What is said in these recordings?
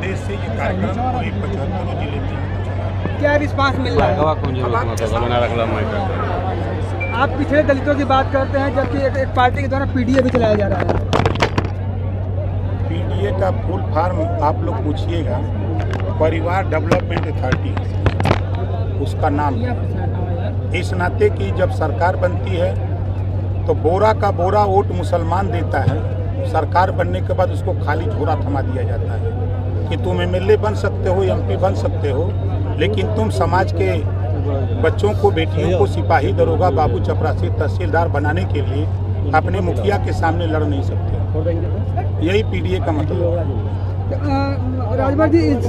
उद्देश्य से ये कार्यक्रम पूरे 75 जिले में क्या रिस्पांस मिल रहा है? आप पिछड़े दलितों की बात करते हैं, जबकि एक पार्टी के द्वारा पीडीए भी चलाया जा रहा है। पीडीए का फुल फॉर्म आप लोग पूछिएगा, परिवार डेवलपमेंट अथॉरिटी उसका नाम है। इस नाते कि जब सरकार बनती है तो बोरा का बोरा वोट मुसलमान देता है, सरकार बनने के बाद उसको खाली झोरा थमा दिया जाता है कि तुम एमएलए बन सकते हो, एमपी बन सकते हो, लेकिन तुम समाज के बच्चों को, बेटियों को सिपाही, दरोगा, बाबू, चपरासी, तहसीलदार बनाने के लिए अपने मुखिया के सामने लड़ नहीं सकते। यही पीडीए का मतलब है। राजभर जी, इस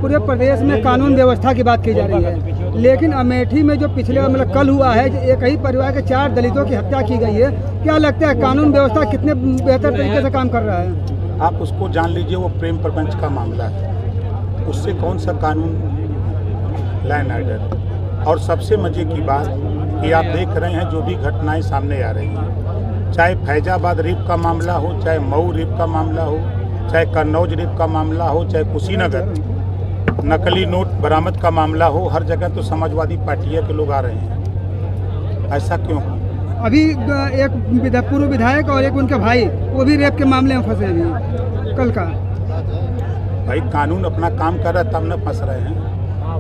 पूरे प्रदेश में कानून व्यवस्था की बात की जा रही है, लेकिन अमेठी में जो पिछले मतलब कल हुआ है, एक ही परिवार के 4 दलितों की हत्या की गई है। क्या लगता है कानून व्यवस्था कितने बेहतर तरीके से काम कर रहा है? आप उसको जान लीजिए, वो प्रेम प्रपंच का मामला है, उससे कौन सा कानून लैंड ऑर्डर। और सबसे मजे की बात कि आप देख रहे हैं जो भी घटनाएं सामने आ रही हैं, चाहे फैजाबाद रेप का मामला हो, चाहे मऊ रेप का मामला हो, चाहे कन्नौज रेप का मामला हो, चाहे कुशीनगर नकली नोट बरामद का मामला हो, हर जगह तो समाजवादी पार्टियां के लोग आ रहे हैं। ऐसा क्यों? अभी एक पूर्व विधायक और एक उनके भाई, वो भी रेप के मामले में फंसे अभी कल का। भाई कानून अपना काम कर रहा है तब न फंस रहे हैं,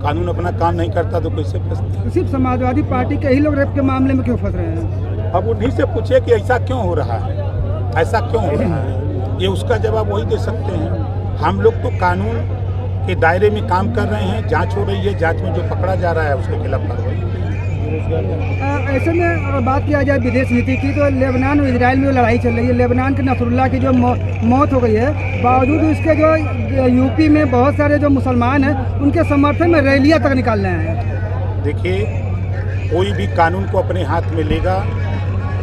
कानून अपना काम नहीं करता तो कैसे फंसते? सिर्फ समाजवादी पार्टी के ही लोग रेप के मामले में क्यों फंस रहे हैं? अब उन्हीं से पूछे कि ऐसा क्यों हो रहा है, ऐसा क्यों हो रहा है, ये उसका जवाब वही दे सकते हैं। हम लोग तो कानून के दायरे में काम कर रहे हैं, जांच हो रही है, जांच में जो पकड़ा जा रहा है उसके खिलाफ कार्रवाई। ऐसे में बात किया जाए विदेश नीति की, तो लेबनान और इजराइल में लड़ाई चल रही है। लेबनान के नसरुल्लाह की जो मौत हो गई है, बावजूद उसके जो यूपी में बहुत सारे जो मुसलमान हैं उनके समर्थन में रैलियां तक निकाल रहे हैं। देखिए, कोई भी कानून को अपने हाथ में लेगा,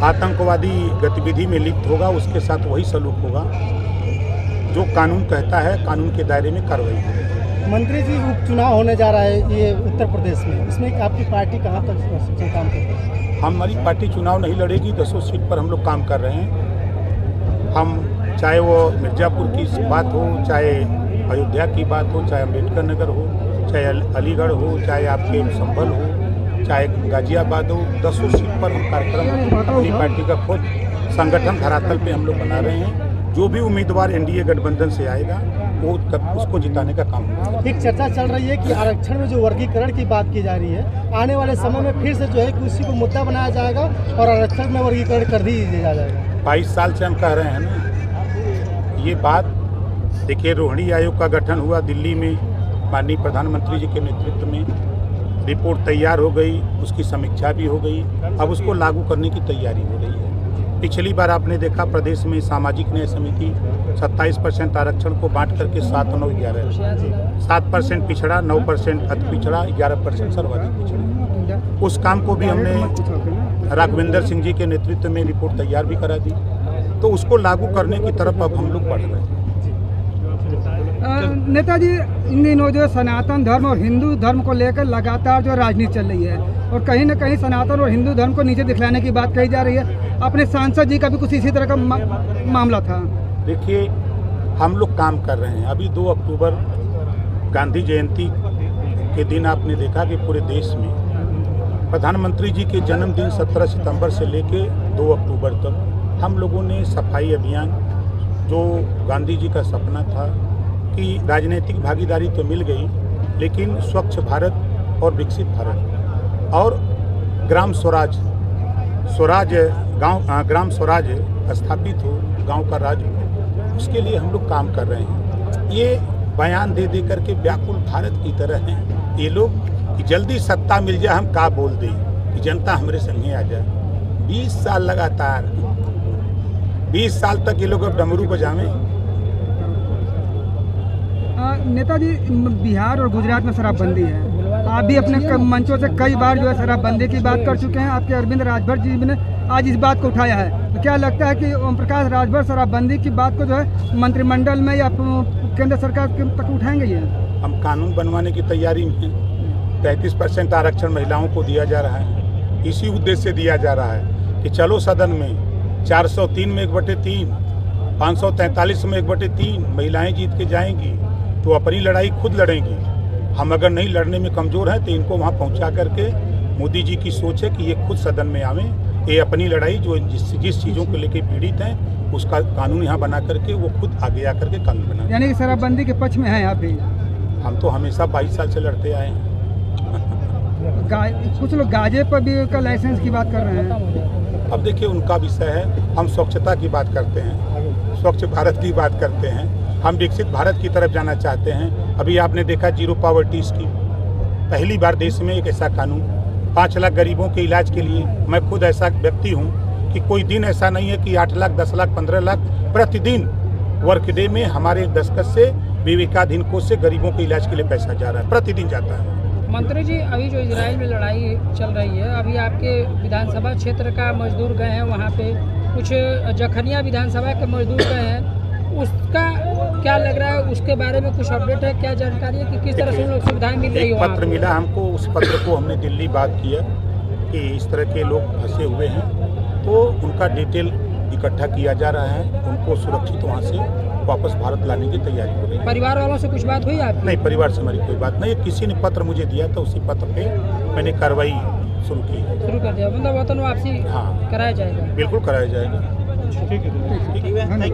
आतंकवादी गतिविधि में लिप्त होगा, उसके साथ वही सलूक होगा। जो कानून कहता है, कानून के दायरे में कार्रवाई होगी। मंत्री जी, उपचुनाव होने जा रहा है ये उत्तर प्रदेश में, इसमें आपकी पार्टी कहाँ तक काम करती है? हमारी पार्टी चुनाव नहीं लड़ेगी, 10 सीट पर हम लोग काम कर रहे हैं। हम चाहे वो मिर्ज़ापुर की बात हो, चाहे अयोध्या की बात हो, चाहे अम्बेडकर नगर हो, चाहे अलीगढ़ हो, चाहे आपके संभल हो, चाहे गाजियाबाद हो, 10 सीट पर हम कार्यक्रम अपनी पार्टी का खुद संगठन धरातल पे हम लोग बना रहे हैं। जो भी उम्मीदवार एनडीए गठबंधन से आएगा वो उसको जिताने का काम होगा। एक चर्चा चल रही है कि आरक्षण में जो वर्गीकरण की बात की जा रही है, आने वाले समय में फिर से जो है कि उसी को मुद्दा बनाया जाएगा और आरक्षण में वर्गीकरण कर दिया जाएगा। 22 साल से हम कह रहे हैं ना ये बात। देखिए, रोहिणी आयोग का गठन हुआ दिल्ली में, माननीय प्रधानमंत्री जी के नेतृत्व में, रिपोर्ट तैयार हो गई, उसकी समीक्षा भी हो गई, अब उसको लागू करने की तैयारी हो रही है। पिछली बार आपने देखा प्रदेश में सामाजिक न्याय समिति 27% आरक्षण को बांट करके 7, 9, 11 7% पिछड़ा, 9% अति पिछड़ा, 11% सर्वाधिक पिछड़ा। उस काम को भी हमने राघवेंद्र सिंह जी के नेतृत्व में रिपोर्ट तैयार भी करा दी, तो उसको लागू करने की तरफ अब हम लोग बढ़ रहे हैं। नेताजी, इन दिनों जो सनातन धर्म और हिंदू धर्म को लेकर लगातार जो राजनीति चल रही है और कहीं न कहीं सनातन और हिंदू धर्म को नीचे दिखलाने की बात कही जा रही है, अपने सांसद जी का भी कुछ इसी तरह का मामला था। देखिए, हम लोग काम कर रहे हैं। अभी 2 अक्टूबर गांधी जयंती के दिन आपने देखा कि पूरे देश में प्रधानमंत्री जी के जन्मदिन 17 सितंबर से लेके 2 अक्टूबर तक हम लोगों ने सफाई अभियान, जो गांधी जी का सपना था कि राजनीतिक भागीदारी तो मिल गई, लेकिन स्वच्छ भारत और विकसित भारत और ग्राम स्वराज ग्राम स्वराज स्थापित हो, गांव का राज हो, उसके लिए हम लोग काम कर रहे हैं। ये बयान दे दे करके व्याकुल भारत की तरह हैं ये लोग कि जल्दी सत्ता मिल जाए, हम का बोल दें कि जनता हमारे संगे आ जाए। 20 साल लगातार, 20 साल तक ये लोग अब डमरू बजावें। नेताजी, बिहार और गुजरात में शराबबंदी है, आप भी अपने मंचों से कई बार जो है शराबबंदी की बात कर चुके हैं। आपके अरविंद राजभर जी ने आज इस बात को उठाया है, तो क्या लगता है कि ओम प्रकाश राजभर शराबबंदी की बात को जो है मंत्रिमंडल में या केंद्र सरकार तक उठाएंगे? ये हम कानून बनवाने की तैयारी में हैं। 33% आरक्षण महिलाओं को दिया जा रहा है, इसी उद्देश्य से दिया जा रहा है कि चलो सदन में 403 में 1/3, 543 में 1/3 महिलाएं जीत के जाएंगी, तो अपनी लड़ाई खुद लड़ेंगी। हम अगर नहीं लड़ने में कमज़ोर हैं तो इनको वहाँ पहुँचा करके, मोदी जी की सोच है कि ये खुद सदन में आवें, ये अपनी लड़ाई जो जिस चीज़ों को लेकर पीड़ित हैं उसका कानून यहाँ बना करके वो खुद आगे आकर के कानून बनाए। यानी कि शराबबंदी के पक्ष में हैं आप भी? हम तो हमेशा 22 साल से लड़ते आए हैं। कुछ लोग गांजे पर भी का लाइसेंस की बात कर रहे हैं। अब देखिए उनका विषय है, हम स्वच्छता की बात करते हैं, स्वच्छ भारत की बात करते हैं, हम विकसित भारत की तरफ जाना चाहते हैं। अभी आपने देखा जीरो पॉवर्टी स्कीम, पहली बार देश में एक ऐसा कानून 5 लाख गरीबों के इलाज के लिए। मैं खुद ऐसा व्यक्ति हूँ कि कोई दिन ऐसा नहीं है कि 8 लाख 10 लाख 15 लाख प्रतिदिन वर्क डे में हमारे दस्तखत से विवेकाधीन कोष से गरीबों के इलाज के लिए पैसा जा रहा है, प्रतिदिन जाता है। मंत्री जी, अभी जो इजराइल में लड़ाई चल रही है, अभी आपके विधानसभा क्षेत्र का मजदूर गए हैं वहाँ पे, कुछ जखनिया विधानसभा के मजदूर गए हैं, उसका क्या लग रहा है? उसके बारे में कुछ अपडेट है, क्या जानकारी है कि किस तरह से उन लोग सुविधाएं मिल रही है? पत्र मिला हमको, उस पत्र को हमने दिल्ली बात किया कि इस तरह के लोग फंसे हुए हैं, तो उनका डिटेल इकट्ठा किया जा रहा है, उनको सुरक्षित वहाँ से वापस भारत लाने की तैयारी हो रही है। परिवार वालों से कुछ बात हुई आपकी? नहीं, परिवार से हमारी कोई बात नहीं, किसी ने पत्र मुझे दिया था, उसी पत्र पे मैंने कार्रवाई शुरू कर दिया। मतलब वतन वापसी हाँ कराया जाएगा? बिल्कुल कराया जाएगा। ठीक है।